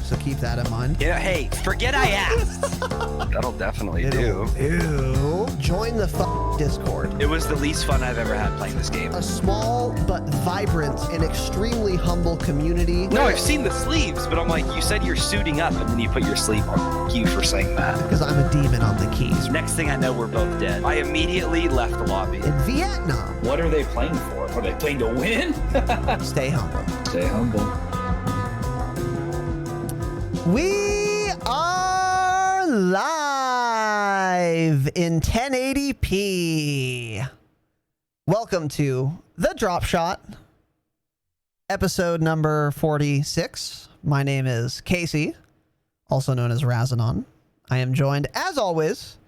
so keep that in mind. Yeah, hey, forget I asked. That'll definitely do. Join the Discord. It was the least fun I've ever had playing this game. A small but vibrant and extremely humble community. No, I've seen the sleeves, but I'm like, you said you're suiting up and then you put your sleeve on. Thank you for saying that. Because I'm a demon on the keys. Next thing I know, we're both dead. I immediately left the lobby. In Vietnam. What are they playing for? Are they playing to win? Stay humble. Stay humble. We are live in 1080p. Welcome to the Dropshot, episode number 46. My name is Casey, also known as Razinon. I am joined, as always,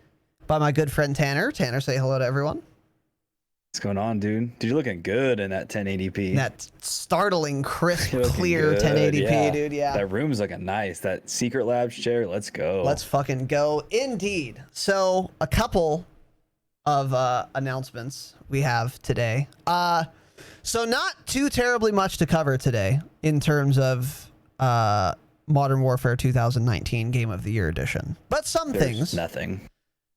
by my good friend Tanner. Tanner, say hello to everyone. What's going on, dude? Dude, you're looking good in that 1080p. That startling, crisp, clear good. 1080p, Yeah. dude. Yeah. That room's looking nice. That Secret Labs chair, let's go. Let's fucking go. Indeed. So, a couple of announcements we have today. So not too terribly much to cover today in terms of Modern Warfare 2019 Game of the Year edition. But There's nothing.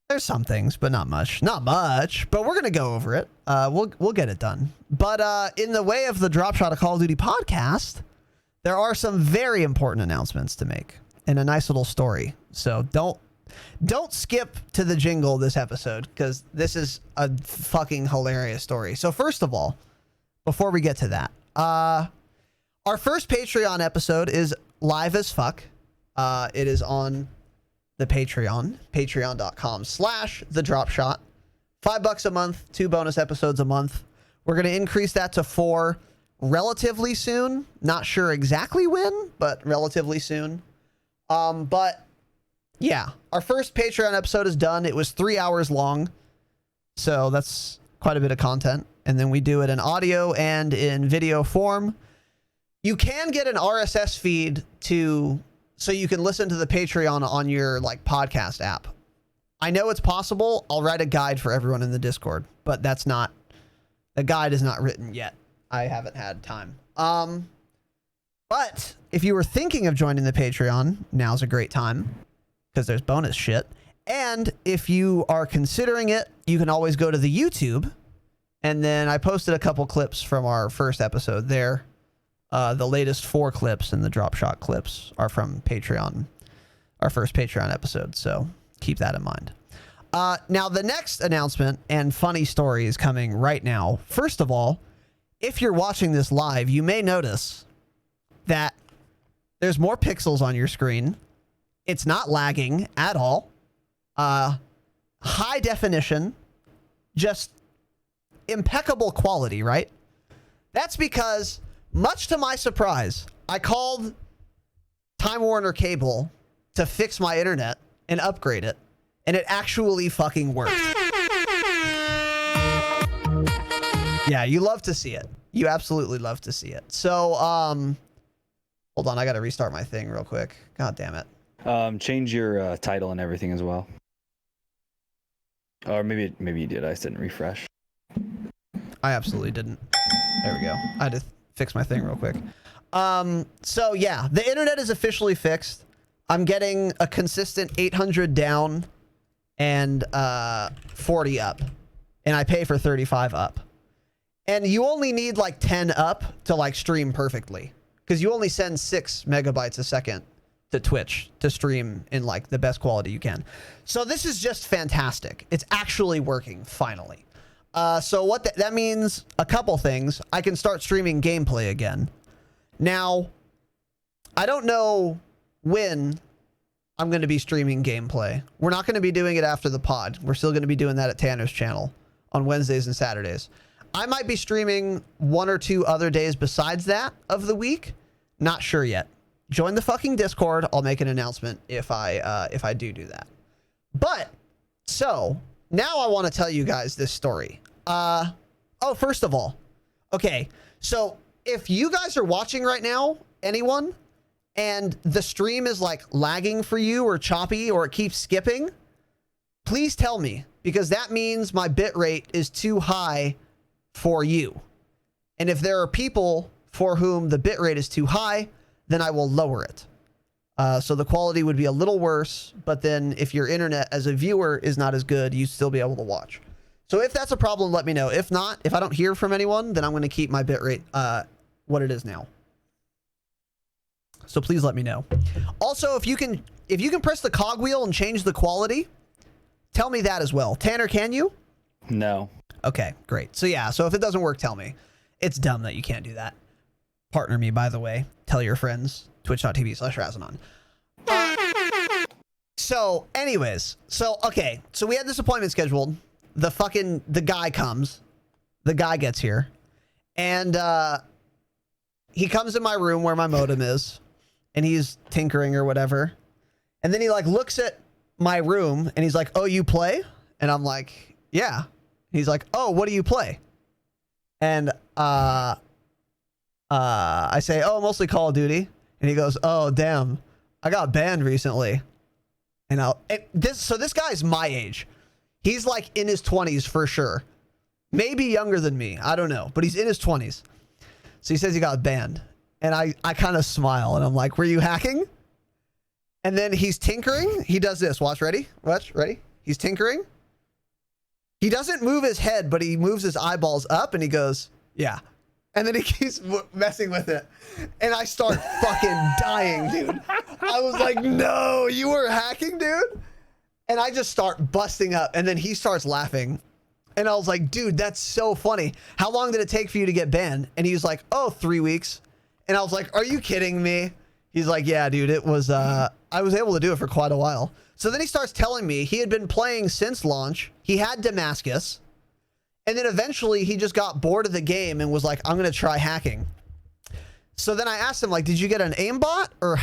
There's some things, but not much. Not much, but we're going to go over it. We'll get it done. But in the way of the Dropshot of Call of Duty podcast, there are some very important announcements to make and a nice little story. So don't skip to the jingle this episode, because this is a fucking hilarious story. So first of all, before we get to that, our first Patreon episode is live as fuck. It is on the Patreon, patreon.com/thedropshot. $5 a month, 2 bonus episodes a month. We're going to increase that to 4 relatively soon. Not sure exactly when, but relatively soon. But yeah, our first Patreon episode is done. It was 3 hours long, so that's quite a bit of content. And then we do it in audio and in video form. You can get an RSS feed so you can listen to the Patreon on your podcast app. I know it's possible. I'll write a guide for everyone in the Discord, but the guide is not written yet. I haven't had time. But if you were thinking of joining the Patreon, now's a great time, because there's bonus shit. And if you are considering it, you can always go to the YouTube. And then I posted a couple clips from our first episode there. The latest 4 clips and the Dropshot clips are from Patreon, our first Patreon episode. So keep that in mind. Now, the next announcement and funny story is coming right now. First of all, if you're watching this live, you may notice that there's more pixels on your screen. It's not lagging at all. High definition, just impeccable quality, right? That's because, much to my surprise, I called Time Warner Cable to fix my internet and upgrade it, and it actually fucking worked. Yeah, you love to see it. You absolutely love to see it. So, hold on, I gotta restart my thing real quick. God damn it. Change your title and everything as well. Or maybe you did. I just didn't refresh. I absolutely didn't. There we go. I had to fix my thing real quick. So yeah, the internet is officially fixed. I'm getting a consistent 800 down and 40 up, and I pay for 35 up. And you only need 10 up to stream perfectly, because you only send 6 megabytes a second to Twitch to stream in the best quality you can. So this is just fantastic. It's actually working finally. So what that means, a couple things. I can start streaming gameplay again. Now, I don't know when I'm going to be streaming gameplay. We're not going to be doing it after the pod. We're still going to be doing that at Tanner's channel on Wednesdays and Saturdays. I might be streaming 1 or 2 other days besides that of the week. Not sure yet. Join the fucking Discord. I'll make an announcement if I do that. But, so, now I want to tell you guys this story. First of all, okay, so if you guys are watching right now, anyone, and the stream is lagging for you or choppy or it keeps skipping, please tell me, because that means my bit rate is too high for you. And if there are people for whom the bit rate is too high, then I will lower it. So the quality would be a little worse, but then if your internet as a viewer is not as good, you'd still be able to watch. So if that's a problem, let me know. If not, if I don't hear from anyone, then I'm going to keep my bitrate what it is now. So please let me know. Also, if you can press the cogwheel and change the quality, tell me that as well. Tanner, can you? No. Okay, great. So yeah, so if it doesn't work, tell me. It's dumb that you can't do that. Partner me, by the way. Tell your friends. Twitch.tv/Razinon. So anyways, okay. So we had this appointment scheduled. The guy comes. The guy gets here. And he comes in my room where my modem is. And he's tinkering or whatever. And then he like looks at my room and he's like, "Oh, you play?" And I'm like, "Yeah." He's like, "Oh, what do you play?" And I say, "Oh, mostly Call of Duty." And he goes, "Oh, damn, I got banned recently." And this guy's my age. He's like in his 20s for sure. Maybe younger than me. I don't know, but he's in his 20s. So he says he got banned. And I kind of smile and I'm like, "Were you hacking?" And then he's tinkering. He does this. Watch, ready? Watch, ready? He's tinkering. He doesn't move his head, but he moves his eyeballs up and he goes, "Yeah." And then he keeps messing with it. And I start fucking dying, dude. I was like, "No, you were hacking, dude?" And I just start busting up. And then he starts laughing. And I was like, "Dude, that's so funny. How long did it take for you to get banned?" And he was like, "Oh, 3 weeks." And I was like, "Are you kidding me?" He's like, "Yeah, dude, it was, I was able to do it for quite a while." So then he starts telling me he had been playing since launch. He had Damascus. And then eventually he just got bored of the game and was like, "I'm going to try hacking." So then I asked him, like, "Did you get an aimbot or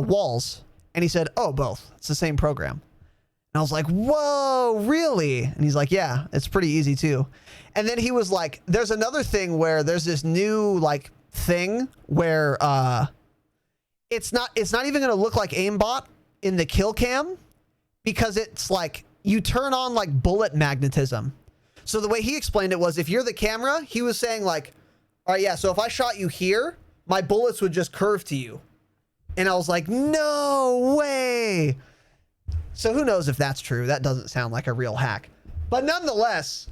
walls?" And he said, "Oh, both. It's the same program." And I was like, "Whoa, really?" And he's like, "Yeah, it's pretty easy too." And then he was like, "There's another thing where there's this new like thing where it's not even going to look like aimbot in the kill cam because it's like you turn on like bullet magnetism." So the way he explained it was if you're the camera, he was saying like, "All right, yeah, so if I shot you here, my bullets would just curve to you." And I was like, "No way." So who knows if that's true? That doesn't sound like a real hack. But nonetheless,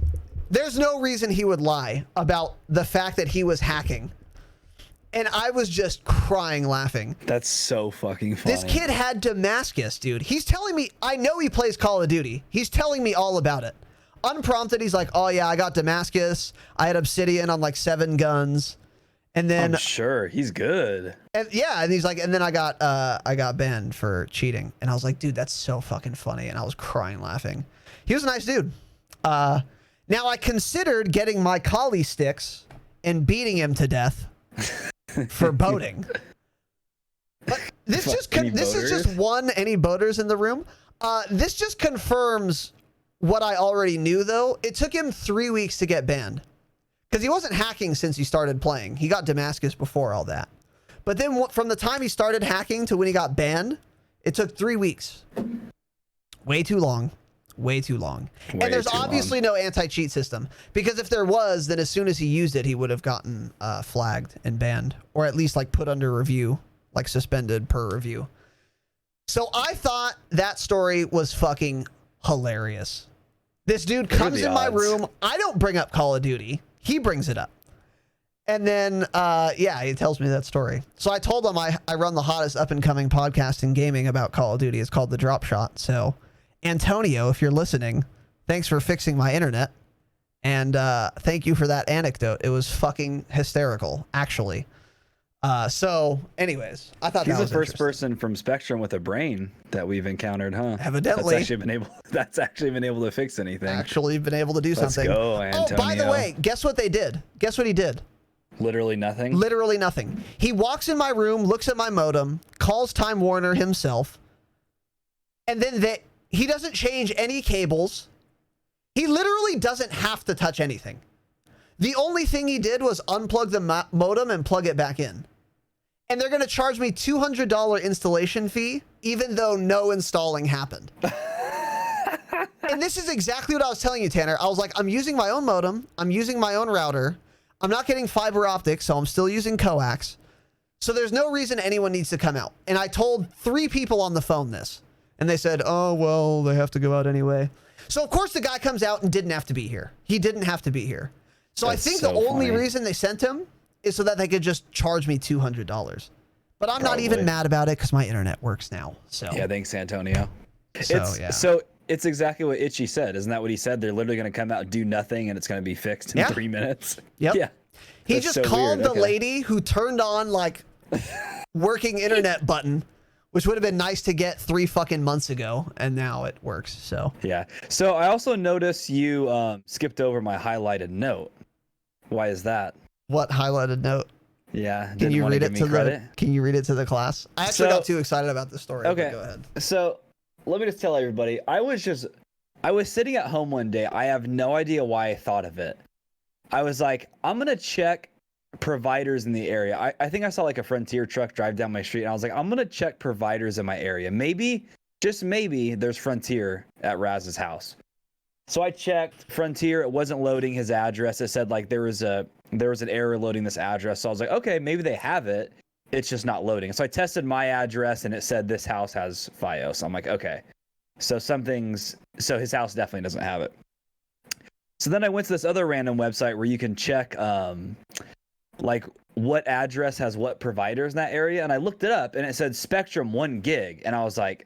there's no reason he would lie about the fact that he was hacking. And I was just crying laughing. That's so fucking funny. This kid had Damascus, dude. He's telling me, I know he plays Call of Duty. He's telling me all about it. Unprompted, he's like, "Oh yeah, I got Damascus. I had Obsidian on like 7 guns." And then I'm sure he's good. And yeah, and he's like, "And then I got banned for cheating." And I was like, "Dude, that's so fucking funny." And I was crying laughing. He was a nice dude. Now I considered getting my collie sticks and beating him to death for boating. But this is just one. Any boaters in the room? This just confirms what I already knew, though. It took him 3 weeks to get banned because he wasn't hacking since he started playing. He got Damascus before all that. But then from the time he started hacking to when he got banned, it took 3 weeks. Way too long. Way too long. And there's obviously no anti-cheat system because if there was, then as soon as he used it, he would have gotten flagged and banned, or at least like put under review, like suspended per review. So I thought that story was fucking hilarious. This dude comes in my room. I don't bring up Call of Duty. He brings it up. And then, yeah, he tells me that story. So I told him I run the hottest up-and-coming podcast in gaming about Call of Duty. It's called the Dropshot. So, Antonio, if you're listening, thanks for fixing my internet. And thank you for that anecdote. It was fucking hysterical, actually. So, anyways, I thought he's that was the first person from Spectrum with a brain that we've encountered, huh? Evidently. That's actually been able to fix anything. Actually been able to do something. Let's go, Antonio. Oh, by the way, guess what they did? Guess what he did? Literally nothing? Literally nothing. He walks in my room, looks at my modem, calls Time Warner himself, and then he doesn't change any cables. He literally doesn't have to touch anything. The only thing he did was unplug the modem and plug it back in. And they're going to charge me $200 installation fee, even though no installing happened. And this is exactly what I was telling you, Tanner. I was like, I'm using my own modem. I'm using my own router. I'm not getting fiber optics, so I'm still using coax. So there's no reason anyone needs to come out. And I told 3 people on the phone this, and they said, oh, well, they have to go out anyway. So of course the guy comes out and didn't have to be here. He didn't have to be here. So That's I think so the only funny. reason they sent him is so that they could just charge me $200. But I'm not even Probably. mad about it because my internet works now. So Yeah, thanks, Antonio. yeah. So it's exactly what Itchy said. Isn't that what he said? They're literally going to come out and do nothing, and it's going to be fixed in Yeah. 3 minutes. Yep. Yeah. He That's just so called weird. the Okay. lady who turned on like working internet button, which would have been nice to get 3 fucking months ago, and now it works. So Yeah. So I also noticed you skipped over my highlighted note. Why is that? what highlighted note? Yeah. Can didn't you wanna read give it me to credit. Can you read it to the class? I actually So- got too excited about the story. but Okay. Go ahead. So let me just tell everybody, I was sitting at home one day. I have no idea why I thought of it. I was like, I'm going to check providers in the area. I think I saw like a Frontier truck drive down my street, and I was like, I'm going to check providers in my area. Maybe, just maybe, there's Frontier at Raz's house. So I checked Frontier. It wasn't loading his address. It said like there was an error loading this address. So I was like, okay, maybe they have it. It's just not loading. So I tested my address, and it said this house has FiOS. So I'm like, okay. So his house definitely doesn't have it. So then I went to this other random website where you can check like what address has what providers in that area. And I looked it up, and it said Spectrum 1 gig. And I was like,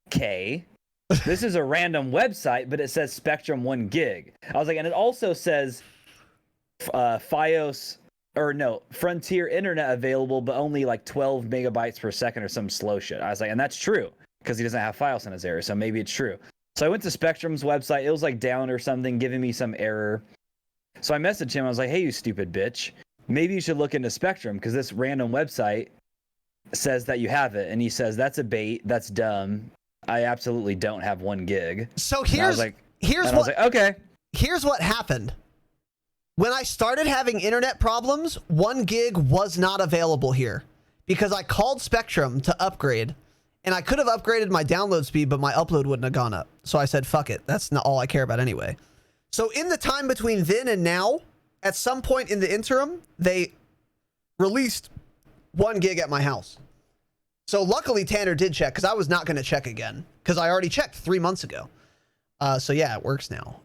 okay, this is a random website, but it says Spectrum 1 gig. I was like, and it also says FiOS, or no, Frontier internet available, but only like 12 megabytes per second or some slow shit. I was like, and that's true because he doesn't have FiOS in his area, so maybe it's true. So I went to Spectrum's website. It was like down or something, giving me some error. So I messaged him. I was like, hey, you stupid bitch. Maybe you should look into Spectrum because this random website says that you have it. And he says, that's a bait. That's dumb. I absolutely don't have 1 gig. So And I was like, okay. Here's what happened. When I started having internet problems, 1 gig was not available here because I called Spectrum to upgrade, and I could have upgraded my download speed, but my upload wouldn't have gone up. So I said, fuck it. That's not all I care about anyway. So in the time between then and now, at some point in the interim, they released 1 gig at my house. So luckily Tanner did check because I was not going to check again because I already checked 3 months ago. So yeah, it works now,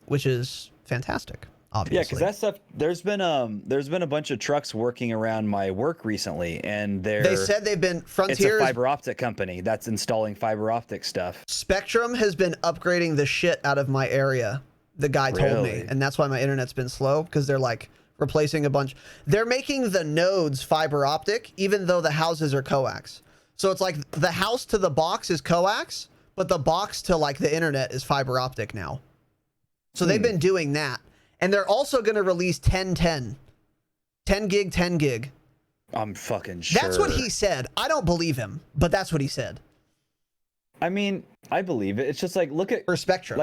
which is fantastic. Obviously. Yeah, because that stuff. There's been a bunch of trucks working around my work recently, and They said they've been it's a Frontier's fiber optic company that's installing fiber optic stuff. Spectrum has been upgrading the shit out of my area. The guy told me, Really? and that's why my internet's been slow because they're like replacing a bunch. They're making the nodes fiber optic, even though the houses are coax. So it's like the house to the box is coax, but the box to like the internet is fiber optic now. So they've been doing that. And they're also going to release 1010. 10 gig, 10 gig. I'm fucking sure. That's what he said. I don't believe him, but that's what he said. I mean, I believe it. It's just like look at For Spectrum.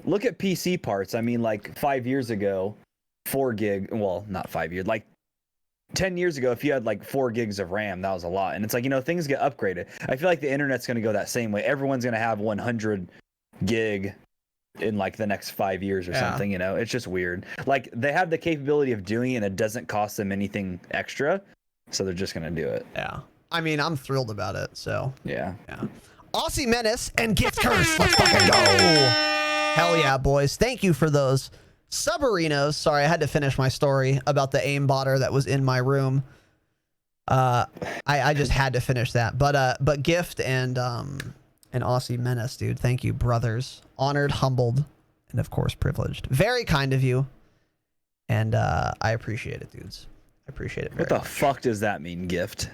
look at PC parts. I mean, like 5 years ago, 4 gig. Well, not 5 years. Like 10 years ago, if you had like 4 gigs of RAM, that was a lot. And it's like, things get upgraded. I feel like the internet's going to go that same way. Everyone's going to have 100 gig in like the next 5 years or something. It's just weird. Like they have the capability of doing it, and it doesn't cost them anything extra, so they're just going to do it. Yeah. I mean, I'm thrilled about it, so. Yeah. Yeah. Aussie Menace and Gift Curse. Let's fucking go. Hell yeah, boys. Thank you for those submarinos. Sorry, I had to finish my story about the aimbotter that was in my room. I just had to finish that. But Gift and Aussie Menace, dude. Thank you, brothers. Honored, humbled, and of course privileged. Very kind of you. And I appreciate it, dudes. I appreciate it very What the much. fuck does that mean, gift?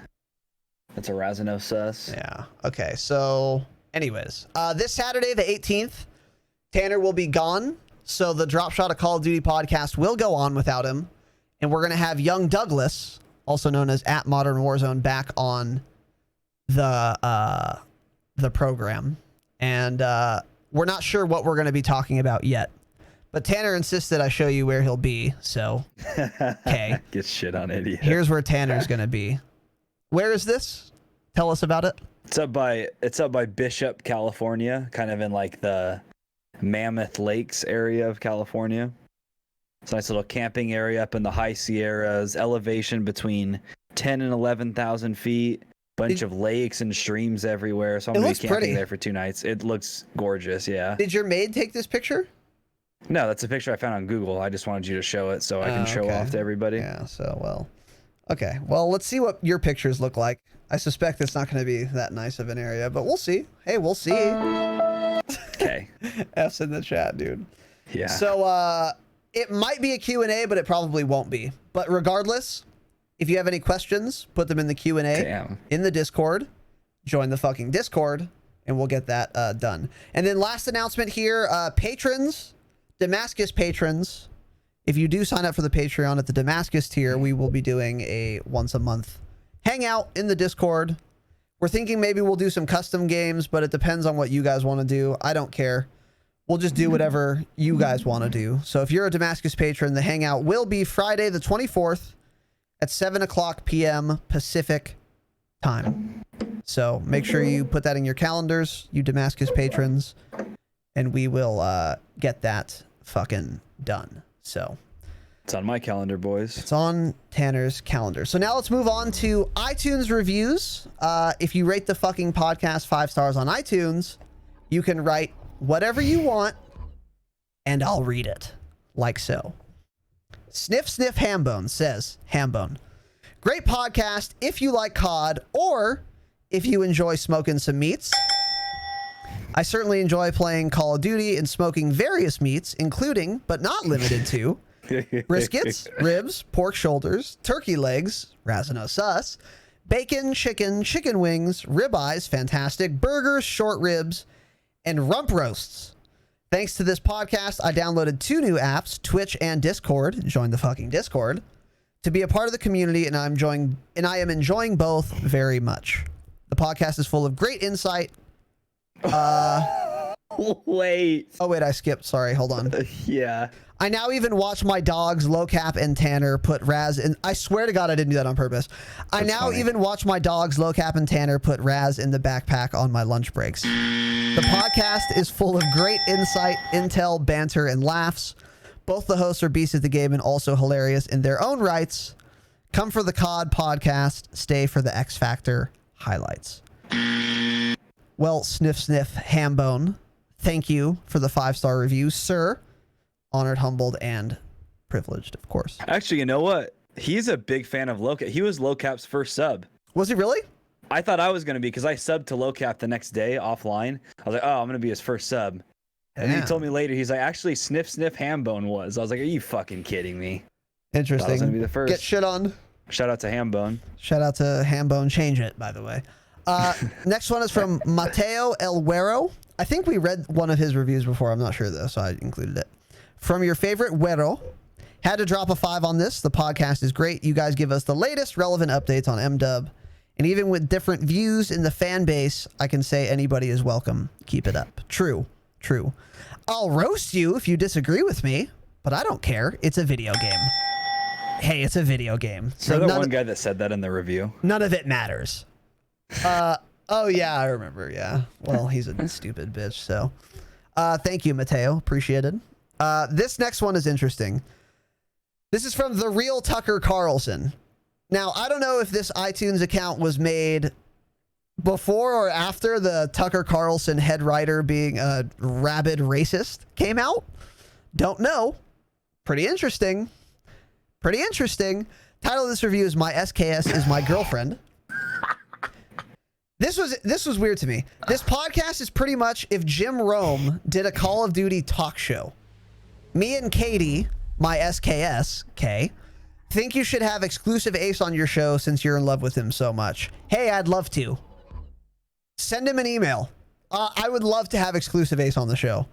That's a Razinon sus. Yeah. Okay. So, anyways, this Saturday, the 18th, Tanner will be gone. So the Dropshot of Call of Duty podcast will go on without him. And we're going to have young Douglas, also known as @ModernWarzone, back on the program. And we're not sure what we're going to be talking about yet. But Tanner insisted I show you where he'll be. So, okay. Get shit on, idiot. Here's where Tanner's going to be. Where is this? Tell us about it. It's up by Bishop, California, kind of in like the Mammoth Lakes area of California. It's a nice little camping area up in the high Sierras, elevation between 10 and 11,000 feet. Bunch of lakes and streams everywhere. So I'm going to be camping there for 2 nights. It looks gorgeous, yeah. Did your maid take this picture? No, that's a picture I found on Google. I just wanted you to show it so I can show off to everybody. Yeah, so, well. Okay, well, let's see what your pictures look like. I suspect it's not going to be that nice of an area, but we'll see. Hey, we'll see. Okay. F's in the chat, dude. Yeah. So, it might be a Q&A, but it probably won't be. But regardless, if you have any questions, put them in the Q&A in the Discord. Join the fucking Discord, and we'll get that done. And then last announcement here, patrons, Damascus patrons, if you do sign up for the Patreon at the Damascus tier, we will be doing a once-a-month hangout in the Discord. We're thinking maybe we'll do some custom games, but it depends on what you guys want to do. I don't care. We'll just do whatever you guys want to do. So if you're a Damascus patron, the hangout will be Friday the 24th at 7 o'clock p.m. Pacific time. So make sure you put that in your calendars, you Damascus patrons, and we will get that fucking done. So it's on my calendar, boys. It's on Tanner's calendar. So now let's move on to iTunes reviews. If you rate the fucking podcast 5 stars on iTunes, you can write whatever you want, and I'll read it. Like so. Sniff Sniff Hambone says, Hambone, great podcast if you like COD or if you enjoy smoking some meats. I certainly enjoy playing Call of Duty and smoking various meats, including, but not limited to, briskets, ribs, pork shoulders, turkey legs, Razinon sus, bacon, chicken wings, ribeyes, fantastic, burgers, short ribs, and rump roasts. Thanks to this podcast, I downloaded 2 new apps, Twitch and Discord. Join the fucking Discord to be a part of the community, and I am enjoying both very much. The podcast is full of great insight. Wait. Oh wait, I skipped. Sorry, hold on. Yeah. I now even watch my dogs, Lowcap and Tanner, put Raz in. I swear to God, I didn't do that on purpose. I now even watch my dogs, Lowcap and Tanner, put Raz in the backpack on my lunch breaks. The podcast is full of great insight, intel, banter, and laughs. Both the hosts are beasts at the game and also hilarious in their own rights. Come for the COD podcast. Stay for the X Factor highlights. Well, Sniff Sniff Hambone, thank you for the 5-star review, sir. Honored, humbled, and privileged, of course. Actually, you know what? He's a big fan of Lowcap. He was Lowcap's first sub. Was he really? I thought I was going to be because I subbed to Lowcap the next day offline. I was like, oh, I'm going to be his first sub. And then he told me later, he's like, actually, Sniff Sniff Hambone was. I was like, are you fucking kidding me? Interesting. I was going to be the first. Get shit on. Shout out to Hambone. Shout out to Hambone. Change it, by the way. Next one is from Mateo Elguero. I think we read one of his reviews before. I'm not sure, though, so I included it. From your favorite Güero. Had to drop a 5 on this. The podcast is great. You guys give us the latest relevant updates on MDub. And even with different views in the fan base, I can say anybody is welcome. Keep it up. True. True. I'll roast you if you disagree with me, but I don't care. It's a video game. Hey, it's a video game. So you're the one guy that said that in the review. None of it matters. Oh, yeah, I remember. Yeah. Well, he's a stupid bitch, so. Thank you, Mateo. Appreciated. This next one is interesting. This is from The Real Tucker Carlson. Now, I don't know if this iTunes account was made before or after the Tucker Carlson head writer being a rabid racist came out. Don't know. Pretty interesting. Pretty interesting. Title of this review is My SKS is My Girlfriend. This was weird to me. This podcast is pretty much if Jim Rome did a Call of Duty talk show. Me and Katie, my SKS, K, think you should have exclusive Ace on your show since you're in love with him so much. Hey, I'd love to. Send him an email. I would love to have exclusive Ace on the show.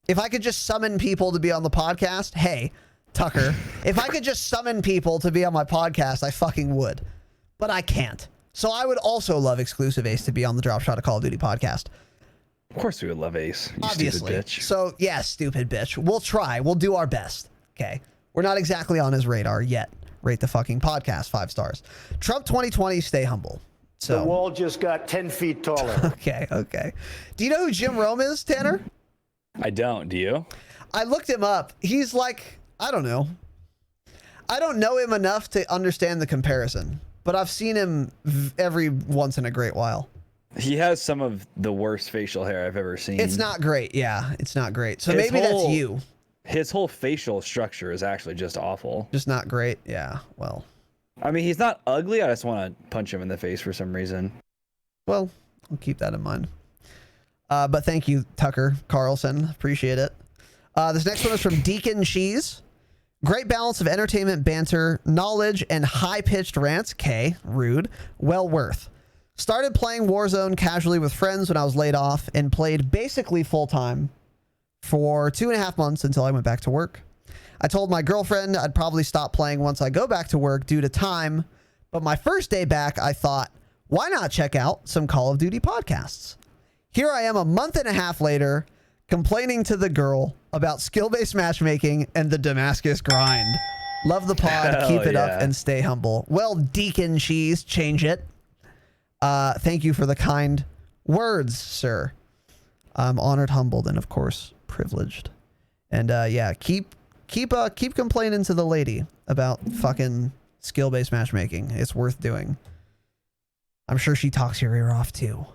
If I could just summon people to be on the podcast, hey, Tucker, if I could just summon people to be on my podcast, I fucking would. But I can't. So I would also love exclusive Ace to be on the Dropshot of Call of Duty podcast. Of course we would love Ace, you Obviously. Stupid bitch. So, yeah, stupid bitch. We'll try. We'll do our best. Okay. We're not exactly on his radar yet. Rate the fucking podcast 5 stars. Trump 2020, stay humble. So the wall just got 10 feet taller. Okay. Do you know who Jim Rome is, Tanner? I don't. Do you? I looked him up. He's like, I don't know. I don't know him enough to understand the comparison. but I've seen him every once in a great while. He has some of the worst facial hair I've ever seen. It's not great. Yeah, it's not great. So His maybe that's whole- you. His whole facial structure is actually just awful. Just not great. Yeah, well. I mean, he's not ugly. I just want to punch him in the face for some reason. Well, I'll keep that in mind. But thank you, Tucker Carlson. Appreciate it. This next one is from Deacon Cheese. Great balance of entertainment, banter, knowledge, and high-pitched rants. K, rude. Well worth. Started playing Warzone casually with friends when I was laid off and played basically full-time for 2.5 months until I went back to work. I told my girlfriend I'd probably stop playing once I go back to work due to time, but my first day back, I thought, why not check out some Call of Duty podcasts? Here I am 1.5 months later, complaining to the girl about skill-based matchmaking and the Damascus grind. Love the pod, Hell keep it up, yeah. and stay humble. Well, Deacon Cheese, change it. Thank you for the kind words, sir. I'm honored, humbled, and of course, privileged. And yeah, keep complaining to the lady about fucking skill-based matchmaking. It's worth doing. I'm sure she talks your ear off too.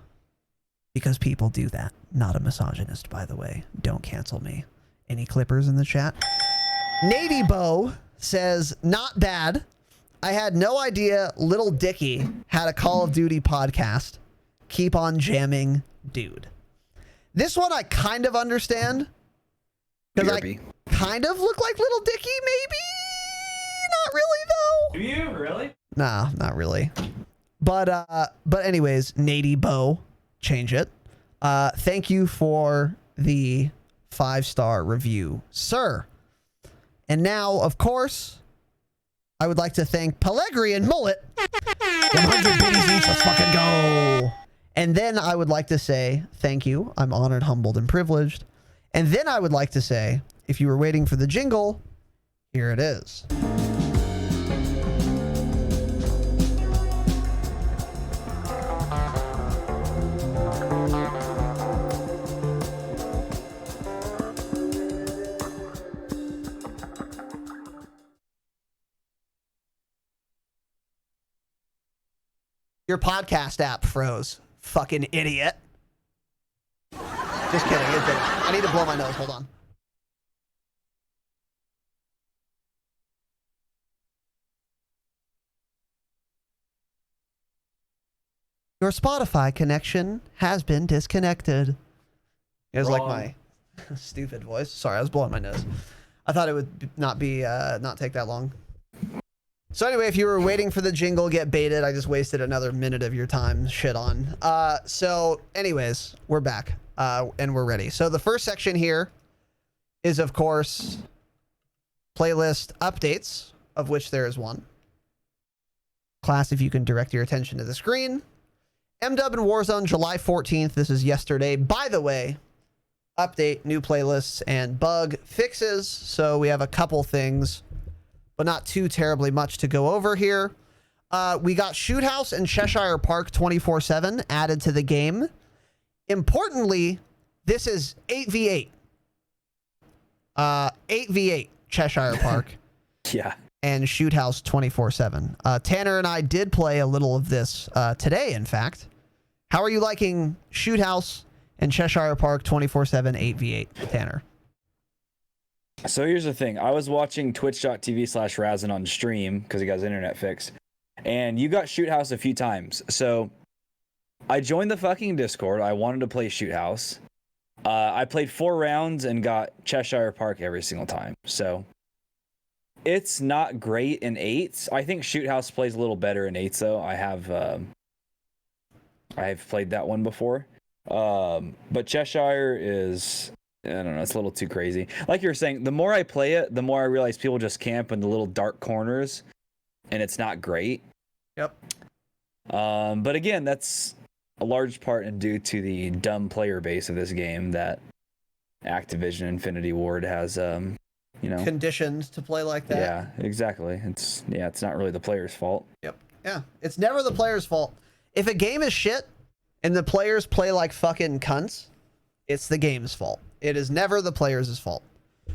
Because people do that. Not a misogynist, by the way. Don't cancel me. Any clippers in the chat? Nady Bo says, not bad. I had no idea Little Dicky had a Call of Duty podcast. Keep on jamming, dude. This one I kind of understand. Because I kind of look like Little Dicky, maybe? Not really, though. Do you really? Nah, not really. But anyways, Nady Bo, change it. Thank you for the 5-star review, sir. And now, of course, I would like to thank Pellegri and Mullet. 100 biddies each, let's fucking go. And then I would like to say thank you. I'm honored, humbled, and privileged. And then I would like to say, if you were waiting for the jingle, here it is. Your podcast app froze. Fucking idiot. Just kidding. It didn't. I need to blow my nose. Hold on. Your Spotify connection has been disconnected. It was like my stupid voice. Sorry, I was blowing my nose. I thought it would not take that long. So anyway, if you were waiting for the jingle, get baited. I just wasted another minute of your time. Shit on. So anyways, we're back and we're ready. So the first section here is, of course, playlist updates, of which there is one. Class, if you can direct your attention to the screen. MW and Warzone, July 14th. This is yesterday. By the way, update, new playlists, and bug fixes. So we have a couple things, but not too terribly much to go over here. We got Shoot House and Cheshire Park 24/7 added to the game. Importantly, this is 8v8. 8v8 Cheshire Park. Yeah. And Shoot House 24/7. Tanner and I did play a little of this today, in fact. How are you liking Shoot House and Cheshire Park 24/7 8v8, Tanner? So here's the thing. I was watching twitch.tv/Razinon stream because he got his internet fixed. And you got Shoot House a few times. So I joined the fucking Discord. I wanted to play Shoot House. I played 4 rounds and got Cheshire Park every single time. So it's not great in 8s. I think Shoot House plays a little better in 8s though. I have played that one before. But Cheshire is, I don't know, it's a little too crazy. Like you were saying, the more I play it, the more I realize people just camp in the little dark corners, and it's not great. Yep. But again, that's a large part and due to the dumb player base of this game that Activision Infinity Ward has, Conditioned to play like that. Yeah, exactly. It's not really the player's fault. Yep. Yeah. It's never the player's fault. If a game is shit and the players play like fucking cunts, it's the game's fault. It is never the players' fault.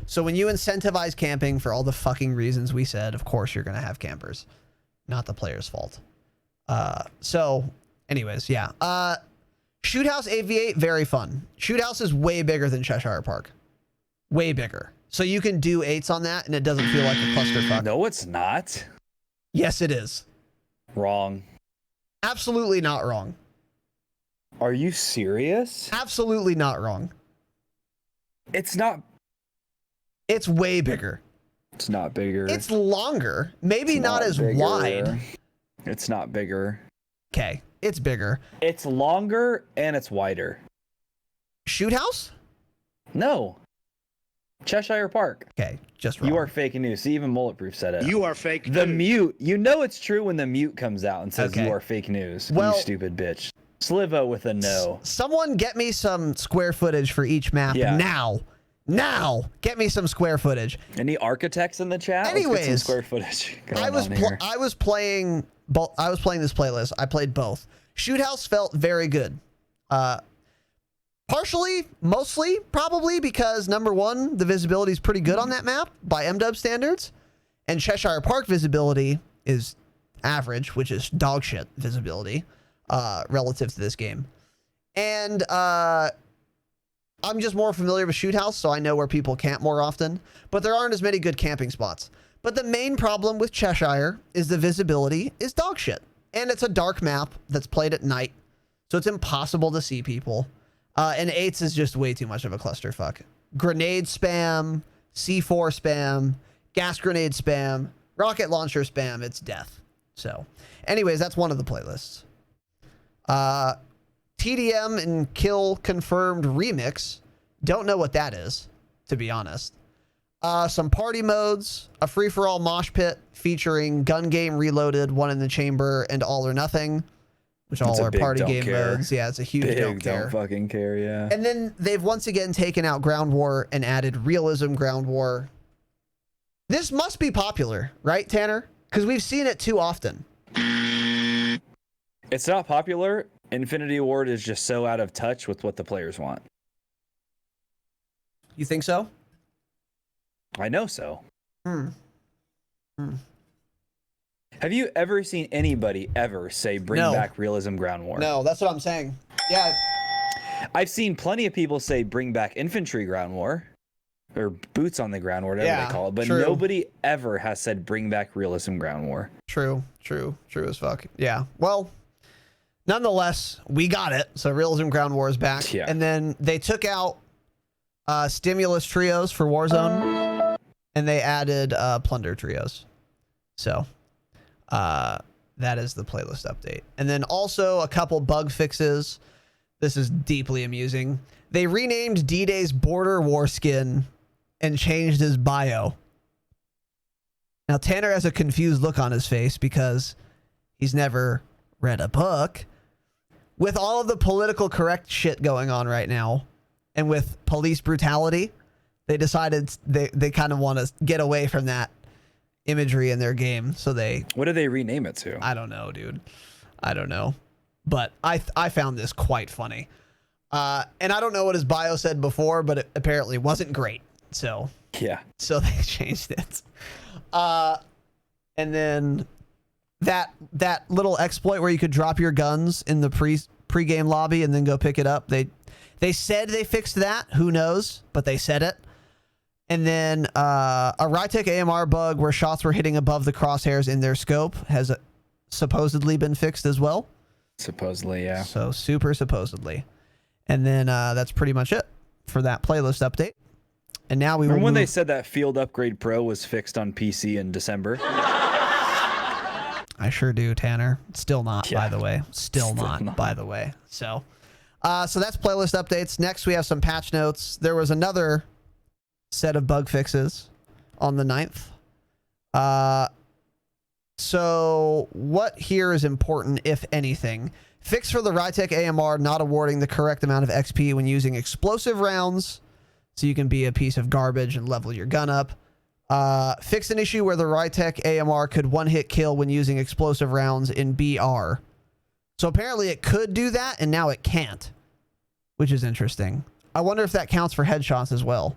So when you incentivize camping for all the fucking reasons we said, of course you're going to have campers. Not the player's fault. So anyways, yeah. Shoot House AV8, very fun. Shoot House is way bigger than Cheshire Park. Way bigger. So you can do 8s on that and it doesn't feel like a clusterfuck. No, it's not. Yes, it is. Wrong. Absolutely not wrong. Are you serious? Absolutely not wrong. It's not. It's way bigger. It's not bigger. It's longer. Maybe It's not as bigger. wide. It's not bigger. Okay, it's bigger. It's longer and it's wider. Shoot House? No. Cheshire Park. Okay, just wrong. You are fake news. See, even Mulletproof said it. You are fake The news. mute. You know it's true when the mute comes out and says Okay. you are fake news. Well- you stupid bitch. Slivo with a no. Someone get me some square footage for each map Yeah. now. Now, get me some square footage. Any architects in the chat? Let's get some Anyways, square footage. going I was on here. I was playing this playlist. I played both. Shoot House felt very good. Partially, mostly, probably because number one, the visibility is pretty good on that map by MW standards, and Cheshire Park visibility is average, which is dog shit visibility relative to this game. And I'm just more familiar with Shoot House, so I know where people camp more often, but there aren't as many good camping spots. But the main problem with Cheshire is the visibility is dog shit. And it's a dark map that's played at night, so it's impossible to see people. And 8s is just way too much of a clusterfuck. Grenade spam, C4 spam, gas grenade spam, rocket launcher spam, it's death. So, anyways, that's one of the playlists. TDM and Kill Confirmed Remix. Don't know what that is, to be honest. Some party modes, a free-for-all mosh pit featuring Gun Game Reloaded, One in the Chamber, and All or Nothing, which all It's a are big party don't game care. modes. Yeah, it's a huge Big don't care. fucking care, yeah. And then they've once again taken out Ground War and added Realism Ground War. This must be popular, right, Tanner? Because we've seen it too often. It's not popular. Infinity Ward is just so out of touch with what the players want. You think so? I know so. Hmm. Have you ever seen anybody ever say bring No. back Realism Ground War? No, that's what I'm saying. Yeah. I've seen plenty of people say bring back Infantry Ground War or Boots on the Ground War, whatever Yeah, they call it, but true. nobody ever has said bring back Realism Ground War. True as fuck. Yeah. Well, nonetheless, we got it. So Realism Ground War is back. Yeah. And then they took out Stimulus Trios for Warzone, and they added Plunder Trios. So that is the playlist update. And then also a couple bug fixes. This is deeply amusing. They renamed D-Day's Border War skin and changed his bio. Now, Tanner has a confused look on his face because he's never read a book. With all of the political correct shit going on right now, and with police brutality, they decided they kind of want to get away from that imagery in their game. So they... What did they rename it to? I don't know, dude. I don't know. But I found this quite funny. And I don't know what his bio said before, but it apparently wasn't great. So... Yeah. So they changed it. And then that little exploit where you could drop your guns in the pre-game lobby and then go pick it up. They said they fixed that. Who knows? But they said it. And then a Rytech AMR bug where shots were hitting above the crosshairs in their scope has supposedly been fixed as well. Supposedly, yeah. So super supposedly. And then that's pretty much it for that playlist update. And now we Remember will when they move- said that Field Upgrade Pro was fixed on PC in December? I sure do, Tanner. Still not, Yeah. by the way. Still not, by the way. So that's playlist updates. Next, we have some patch notes. There was another set of bug fixes on the 9th. So what here is important, if anything? Fix for the Rytech AMR not awarding the correct amount of XP when using explosive rounds, so you can be a piece of garbage and level your gun up. Fix an issue where the Rytech AMR could one-hit kill when using explosive rounds in BR. So apparently it could do that, and now it can't, which is interesting. I wonder if that counts for headshots as well.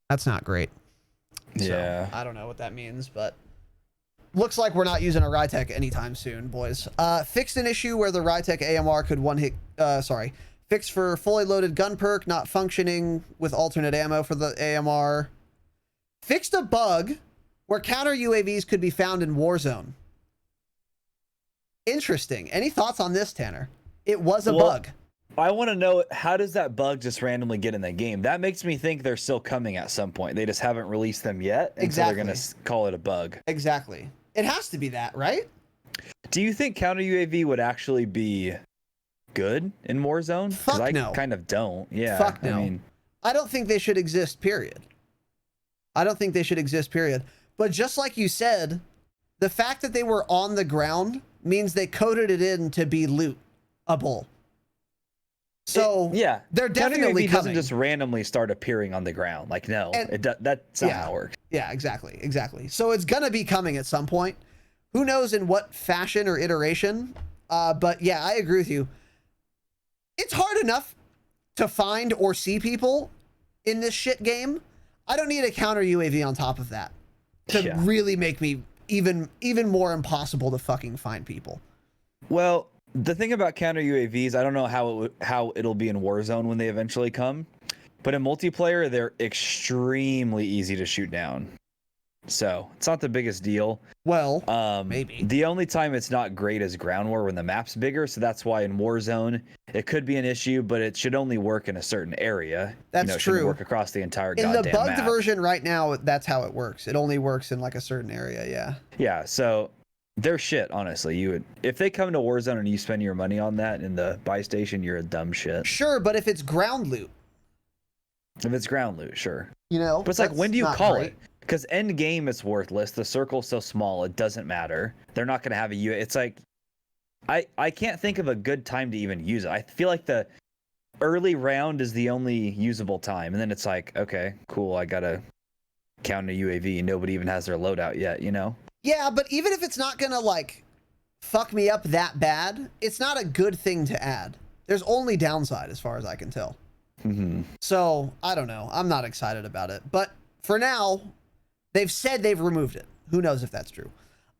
That's not great. Yeah. So, I don't know what that means, but looks like we're not using a Rytech anytime soon, boys. Fixed an issue where the Rytech AMR could fixed for fully loaded gun perk not functioning with alternate ammo for the AMR. Fixed a bug where counter UAVs could be found in Warzone. Interesting. Any thoughts on this, Tanner? It was a bug. I want to know, how does that bug just randomly get in the game? That makes me think they're still coming at some point. They just haven't released them yet. And Exactly. so they're going to call it a bug. Exactly. It has to be that, right? Do you think counter UAV would actually be good in Warzone? Fuck I no. kind of don't. Yeah. Fuck no. I mean, I don't think they should exist, period. I don't think they should exist, period. But just like you said, the fact that they were on the ground means they coded it in to be lootable. So yeah, they're definitely counter UAV doesn't coming. just randomly start appearing on the ground. Like, no, And- that's not how it works. Yeah, exactly. So it's gonna be coming at some point. Who knows in what fashion or iteration? But yeah, I agree with you. It's hard enough to find or see people in this shit game. I don't need a counter UAV on top of that to really make me even more impossible to fucking find people. Well, the thing about counter UAVs, I don't know how it'll be in Warzone when they eventually come, but in multiplayer, they're extremely easy to shoot down. So it's not the biggest deal. Well, maybe. The only time it's not great is ground war when the map's bigger. So that's why in Warzone, it could be an issue, but it should only work in a certain area. That's It shouldn't true. work across the entire In goddamn the bugged map. version right now, that's how it works. It only works in like a certain area. Yeah. Yeah. So they're shit, honestly. If they come to Warzone and you spend your money on that in the buy station, you're a dumb shit. Sure, but if it's ground loot, If it's ground loot, sure. you know. But it's like, that's when do you not call great. it? Because end game, it's worthless. The circle's so small, it doesn't matter. They're not going to have a U. It's like, I can't think of a good time to even use it. I feel like the early round is the only usable time. And then it's like, okay, cool. I got to count a UAV. Nobody even has their loadout yet, you know? Yeah, but even if it's not gonna like fuck me up that bad, it's not a good thing to add. There's only downside as far as I can tell. Mm-hmm. So I don't know. I'm not excited about it. But for now, they've said they've removed it. Who knows if that's true?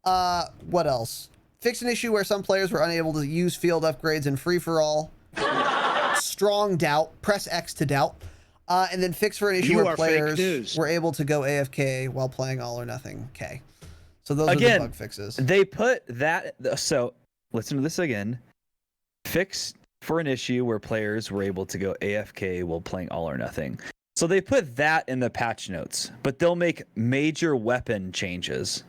What else? Fix an issue where some players were unable to use field upgrades in free-for-all. Strong doubt. Press X to doubt. And then fix for an issue where players were able to go AFK while playing all or nothing. Okay. So those are the bug fixes. They put that. So listen to this again. Fix for an issue where players were able to go AFK while playing all or nothing. So they put that in the patch notes, but they'll make major weapon changes,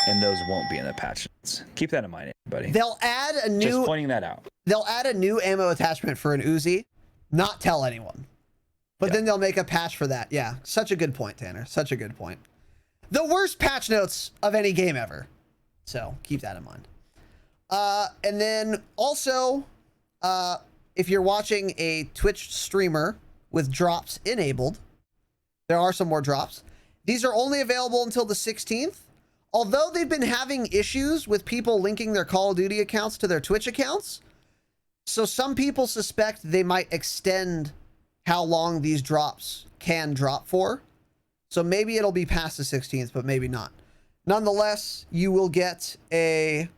and those won't be in the patch notes. Keep that in mind, everybody. They'll add a new. Just pointing that out. They'll add a new ammo attachment for an Uzi, not tell anyone. But then they'll make a patch for that. Yeah, such a good point, Tanner. Such a good point. The worst patch notes of any game ever. So keep that in mind. And then also, if you're watching a Twitch streamer with drops enabled, there are some more drops. These are only available until the 16th. Although they've been having issues with people linking their Call of Duty accounts to their Twitch accounts. So some people suspect they might extend how long these drops can drop for. So maybe it'll be past the 16th, but maybe not. Nonetheless, you will get a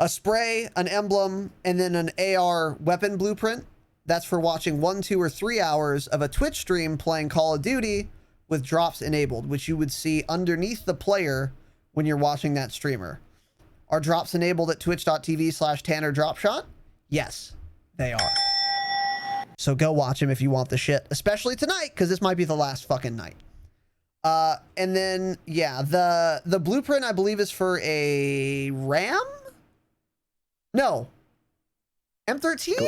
spray, an emblem, and then an AR weapon blueprint. That's for watching 1, 2, or 3 hours of a Twitch stream playing Call of Duty with drops enabled, which you would see underneath the player when you're watching that streamer. Are drops enabled at twitch.tv/Tanner Dropshot? Yes, they are. So go watch him if you want the shit, especially tonight, because this might be the last fucking night. And then, yeah, the blueprint, I believe, is for a RAM? No. M13?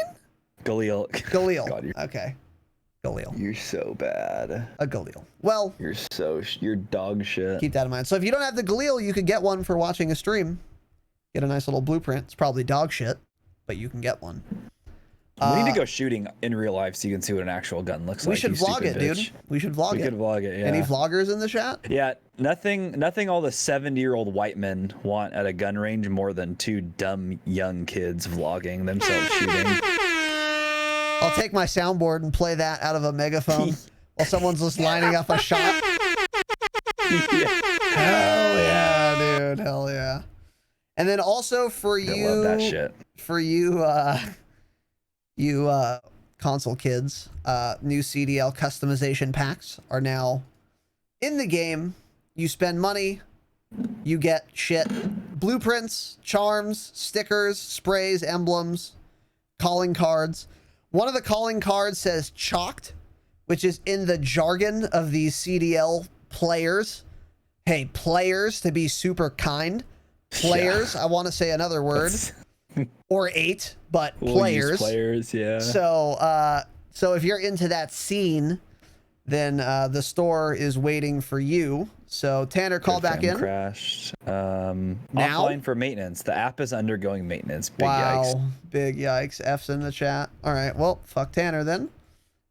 Galil. Galil. God, Okay. Galil. you're so bad. A Galil. Well, You're dog shit. keep that in mind. So if you don't have the Galil, you could get one for watching a stream. Get a nice little blueprint. It's probably dog shit, but you can get one. We need to go shooting in real life so you can see what an actual gun looks like. We should you vlog stupid it, bitch. dude. We should vlog We it. could vlog it, yeah. Any vloggers in the chat? Yeah, nothing all the 70-year-old white men want at a gun range more than two dumb young kids vlogging themselves shooting. I'll take my soundboard and play that out of a megaphone while someone's just lining up a shot. Yeah. Hell yeah, dude. Hell yeah. And then also for I you, love that shit. for you, console kids, new CDL customization packs are now in the game. You spend money, you get shit, blueprints, charms, stickers, sprays, emblems, calling cards. One of the calling cards says chalked, which is in the jargon of these CDL players. Hey, players, to be super kind. Players, I want to say another word. Or 8, but players. Players, yeah. So if you're into that scene, then the store is waiting for you. So Tanner, call back in. Crashed. Now? Offline for maintenance. The app is undergoing maintenance. Big Wow, yikes. big yikes. F's in the chat. All right, well, fuck Tanner then.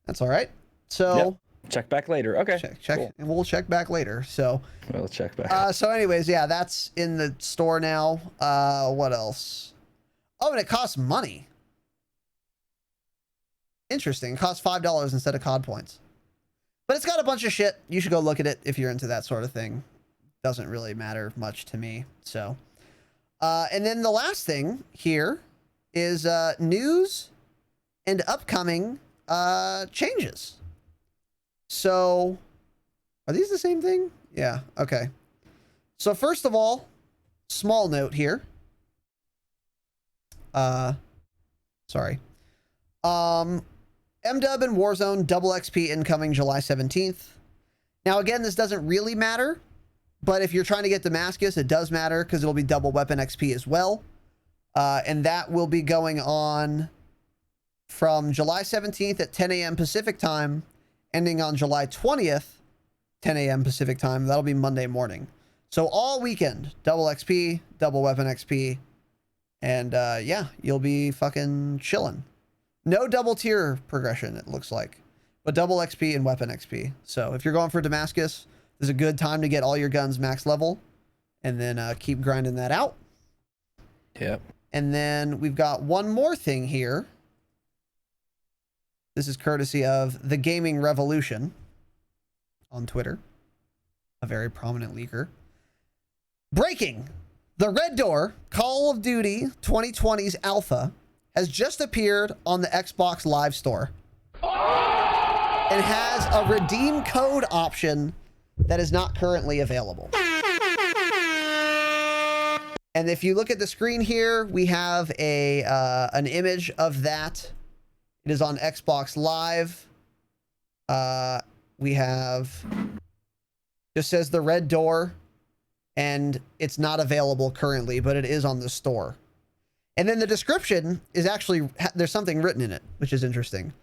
That's all right. So Yep. Check back later. Okay. check, cool. and we'll check back later. So We'll check back. so anyways, yeah, that's in the store now. What else? Oh, and it costs money. Interesting. It costs $5 instead of COD points. But it's got a bunch of shit. You should go look at it if you're into that sort of thing. Doesn't really matter much to me. So, and then the last thing here is news and upcoming changes. So, are these the same thing? Yeah. Okay. So first of all, small note here. Sorry. MW and Warzone double XP incoming July 17th. Now again, this doesn't really matter, but if you're trying to get Damascus, it does matter because it'll be double weapon XP as well. And that will be going on from July 17th at 10 a.m. Pacific time, ending on July 20th, 10 a.m. Pacific time. That'll be Monday morning. So all weekend, double XP, double weapon XP. And yeah, you'll be fucking chilling. No double tier progression, it looks like, but double XP and weapon XP. So if you're going for Damascus, this is a good time to get all your guns max level and then keep grinding that out. Yep. And then we've got one more thing here. This is courtesy of the Gaming Revolution on Twitter, a very prominent leaker. Breaking! The Red Door Call of Duty 2020's alpha has just appeared on the Xbox Live Store and has a redeem code option that is not currently available. And if you look at the screen here, we have an image of that. It is on Xbox Live. We have, just says the Red Door, and it's not available currently, but it is on the store. And then the description is actually, there's something written in it, which is interesting.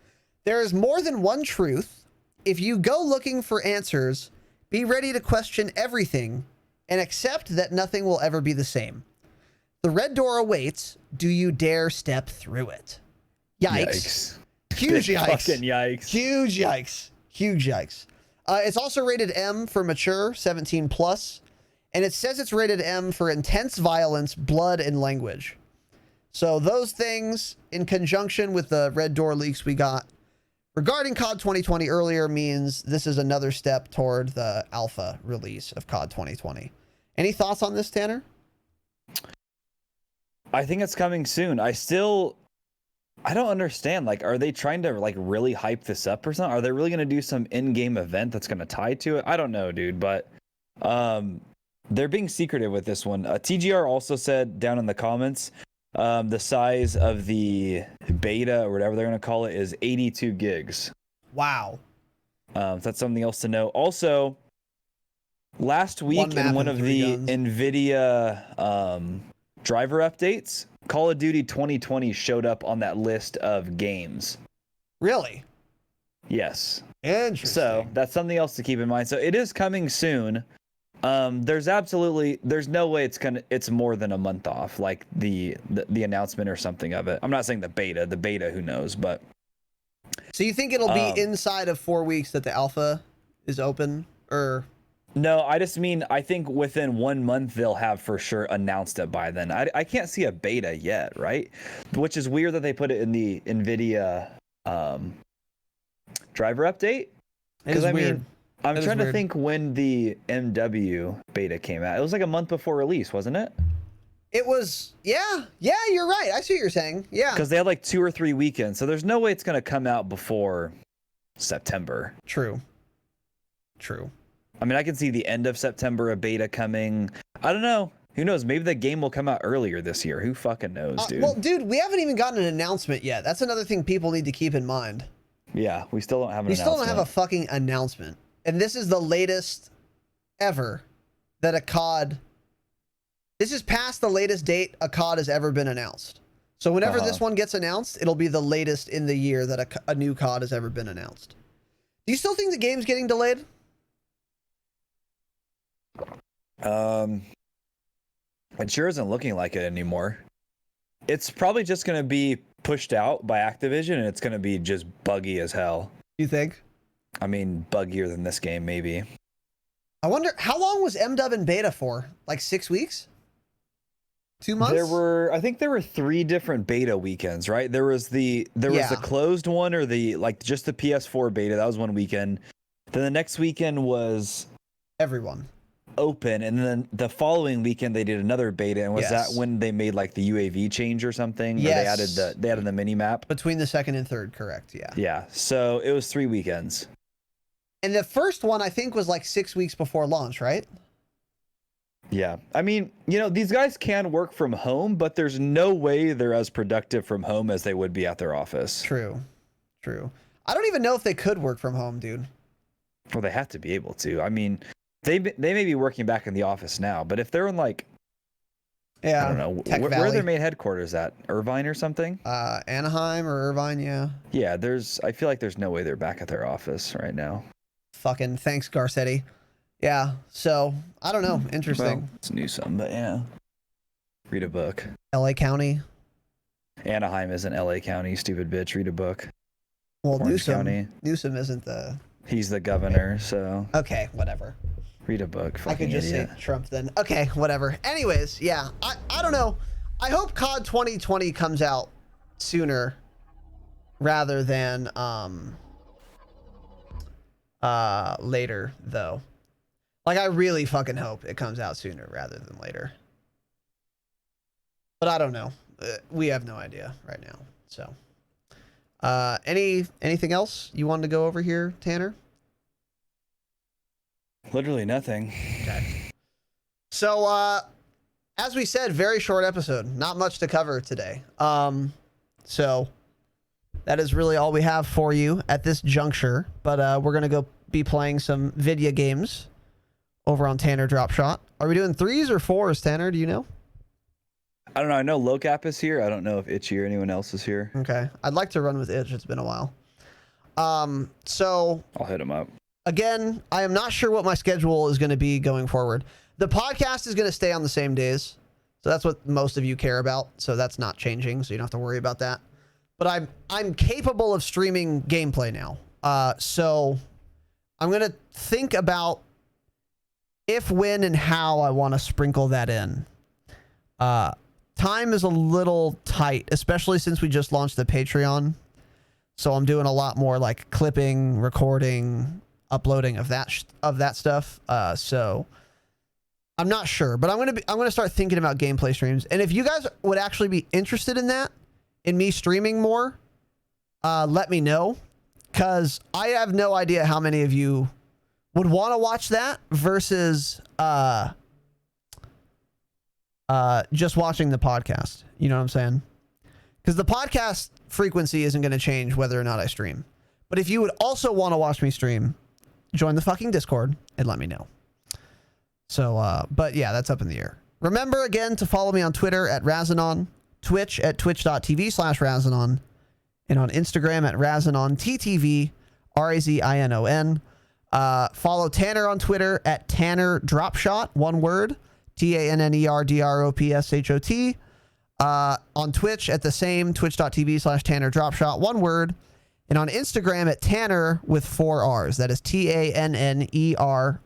There is more than one truth. If you go looking for answers, be ready to question everything and accept that nothing will ever be the same. The Red Door awaits. Do you dare step through it? Yikes. Huge Big yikes. Fucking yikes. Huge yikes. Huge yikes. It's also rated M for mature, 17 plus. And it says it's rated M for intense violence, blood, and language. So those things, in conjunction with the Red Door leaks we got regarding COD 2020 earlier, means this is another step toward the alpha release of COD 2020. Any thoughts on this, Tanner? I think it's coming soon. I don't understand. Like, are they trying to like really hype this up or something? Are they really going to do some in-game event that's going to tie to it? I don't know, dude, but they're being secretive with this one. TGR also said down in the comments, the size of the beta or whatever they're going to call it is 82 gigs. Wow. That's something else to know. Also, last week map in one and of 3 the guns. NVIDIA driver updates, Call of Duty 2020 showed up on that list of games. Really? Yes. Interesting. So that's something else to keep in mind. So it is coming soon. There's no way it's more than a month off, like the announcement or something of it. I'm not saying the beta, who knows, but So you think it'll be inside of 4 weeks that the alpha is open, or? no, I just mean, I think within 1 month they'll have for sure announced it by then. I can't see a beta yet, right? Which is weird that they put it in the NVIDIA driver update. It is weird. I'm That is trying to weird. think when the MW beta came out. It was like a month before release, wasn't it? It was, yeah, you're right. I see what you're saying. Yeah. Because they had like 2 or 3 weekends, so there's no way it's gonna come out before September. True. I mean, I can see the end of September a beta coming. I don't know. Who knows? Maybe the game will come out earlier this year. Who fucking knows, dude? Well, dude, we haven't even gotten an announcement yet. That's another thing people need to keep in mind. Yeah, we still don't have an We announcement. still don't have a fucking announcement. And this is the latest ever that a COD... This is past the latest date a COD has ever been announced. So whenever this one gets announced, it'll be the latest in the year that a new COD has ever been announced. Do you still think the game's getting delayed? It sure isn't looking like it anymore. It's probably just going to be pushed out by Activision, and it's going to be just buggy as hell. You think? I mean, buggier than this game, maybe. I wonder, how long was MW in beta for? Like 6 weeks? 2 months? I think there were 3 different beta weekends, right? There was the closed one, or just the PS4 beta. That was one weekend. Then the next weekend was everyone open, and then the following weekend they did another beta. And was Yes. that when they made like the UAV change or something? Yes. Or they added the mini map. between the second and third, correct? Yeah. Yeah. So it was 3 weekends. And the first one I think was like 6 weeks before launch, right? Yeah. I mean, these guys can work from home, but there's no way they're as productive from home as they would be at their office. True. I don't even know if they could work from home, dude. Well, they have to be able to. I mean, they may be working back in the office now, but if they're in I don't know, Tech where are Valley. their main headquarters at? Irvine or something? Anaheim or Irvine, yeah. Yeah, I feel like there's no way they're back at their office right now. Fucking thanks, Garcetti. Yeah, so, I don't know. Interesting. Well, it's Newsom, but yeah. Read a book. LA County. Anaheim isn't LA County, stupid bitch. Read a book. Well, Orange County. Newsom isn't the... He's the governor, so Okay, whatever. read a book. I could just idiot. say Trump then. Okay, whatever. Anyways, yeah, I don't know. I hope COD 2020 comes out sooner rather than later, though. Like, I really fucking hope it comes out sooner rather than later. But I don't know. We have no idea right now. So, anything else you wanted to go over here, Tanner? Literally nothing. Okay. So, as we said, very short episode. Not much to cover today. So that is really all we have for you at this juncture. But we're gonna go be playing some video games over on Tanner Dropshot. Are we doing 3s or 4s, Tanner? Do you know? I don't know. I know Locap is here. I don't know if Itchy or anyone else is here. Okay. I'd like to run with Itch. It's been a while. So I'll hit him up. again, I am not sure what my schedule is going to be going forward. The podcast is going to stay on the same days. So that's what most of you care about. So that's not changing. So you don't have to worry about that. But I'm capable of streaming gameplay now. So I'm going to think about if, when, and how I want to sprinkle that in. Time is a little tight, especially since we just launched the Patreon. So I'm doing a lot more like clipping, recording, uploading of that stuff. So I'm not sure, but I'm gonna start thinking about gameplay streams. And if you guys would actually be interested in that, in me streaming more, let me know, because I have no idea how many of you would want to watch that versus just watching the podcast. You know what I'm saying? Because the podcast frequency isn't going to change whether or not I stream. But if you would also want to watch me stream, join the fucking Discord and let me know. So, but yeah, that's up in the air. Remember again to follow me on Twitter at Razinon, Twitch at twitch.tv/Razinon, and on Instagram at RazinontTV, RAZINON. Follow Tanner on Twitter at Tanner Dropshot, one word, TANNERDROPSHOT. On Twitch at the same, twitch.tv/Tanner Dropshot, one word. And on Instagram at Tanner with 4 R's. That is TANNERRR.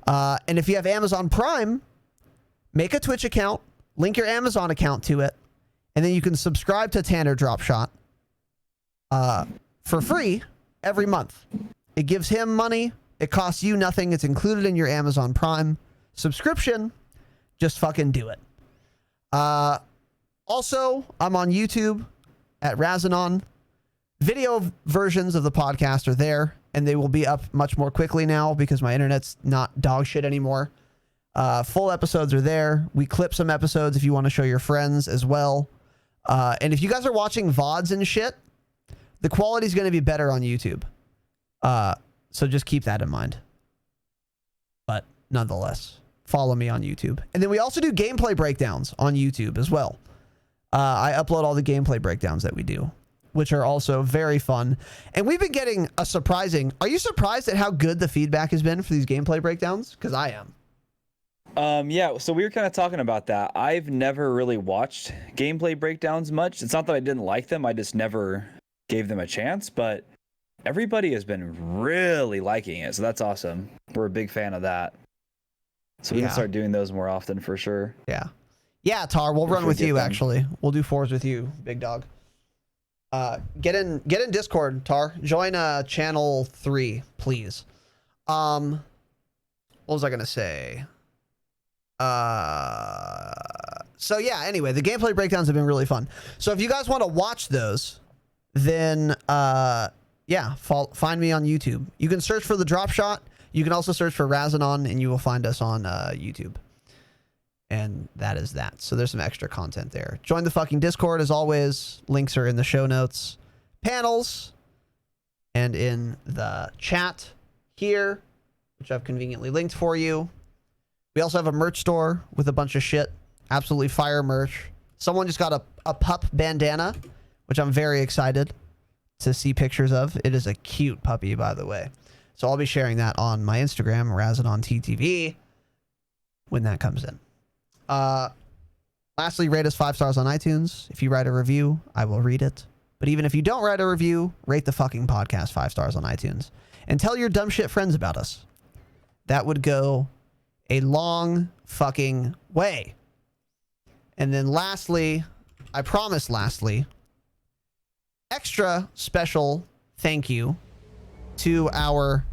And if you have Amazon Prime, make a Twitch account, link your Amazon account to it, and then you can subscribe to Tanner Dropshot for free every month. It gives him money, It costs you nothing. It's included in your Amazon Prime subscription. Just fucking do it. Also, I'm on YouTube at Razinon. Video versions of the podcast are there, and they will be up much more quickly now because my internet's not dog shit anymore. Full episodes are there. We clip some episodes if you want to show your friends as well. And if you guys are watching VODs and shit, the quality is going to be better on YouTube. So just keep that in mind. But nonetheless, follow me on YouTube. And then we also do gameplay breakdowns on YouTube as well. I upload all the gameplay breakdowns that we do, which are also very fun. And we've been getting a surprising... Are you surprised at how good the feedback has been for these gameplay breakdowns? Because I am. Yeah, so we were kind of talking about that. I've never really watched gameplay breakdowns much. It's not that I didn't like them, I just never gave them a chance, but everybody has been really liking it, so that's awesome. We're a big fan of that. So we can start doing those more often for sure. Yeah. Yeah, Tar, we'll run with you, actually. We'll do 4s with you, big dog. Get in Discord, Tar. Join channel 3, please. What was I gonna say? So yeah, anyway, the gameplay breakdowns have been really fun. So if you guys want to watch those, then yeah, find me on YouTube. You can search for the Dropshot. You can also search for Razinon, and you will find us on YouTube. And that is that. So there's some extra content there. Join the fucking Discord as always. Links are in the show notes, panels, and in the chat here, which I've conveniently linked for you. We also have a merch store with a bunch of shit. Absolutely fire merch. Someone just got a pup bandana, which I'm very excited to see pictures of. It is a cute puppy, by the way. So I'll be sharing that on my Instagram, RazanonTTV, when that comes in. Lastly, rate us 5 stars on iTunes. If you write a review, I will read it. But even if you don't write a review, rate the fucking podcast 5 stars on iTunes. And tell your dumb shit friends about us. That would go a long fucking way. And then lastly, I promise lastly, extra special thank you to our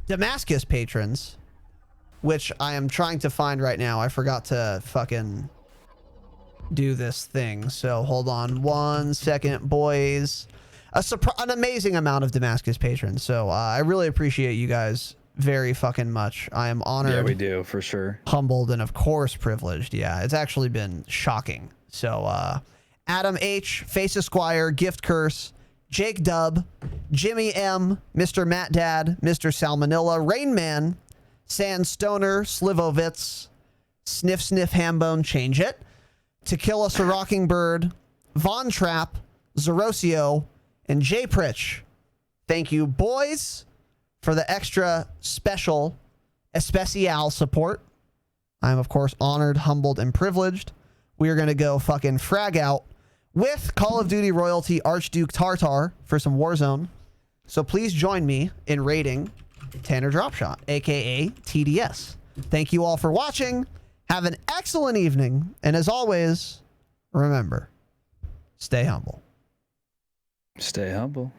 Damascus patrons, which I am trying to find right now. I forgot to fucking do this thing. So hold on 1 second, boys. An amazing amount of Damascus patrons. So I really appreciate you guys very fucking much. I am honored. Yeah, we do, for sure. Humbled and of course privileged. Yeah, it's actually been shocking. So Adam H, Face Esquire, Gift Curse, Jake Dub, Jimmy M, Mr. Matt Dad, Mr. Salmonella, Rain Man, Sand Stoner, Slivovitz, Sniff Sniff Hambone, Change It, To Kill Us a Rocking Bird, Von Trapp, Zerosio, and Jay Pritch. Thank you, boys, for the extra special, especial support. I'm, of course, honored, humbled, and privileged. We are going to go fucking frag out with Call of Duty royalty Archduke Tartar for some Warzone. So please join me in raiding Tanner Dropshot, a.k.a. TDS. Thank you all for watching. Have an excellent evening. And as always, remember, stay humble. Stay humble.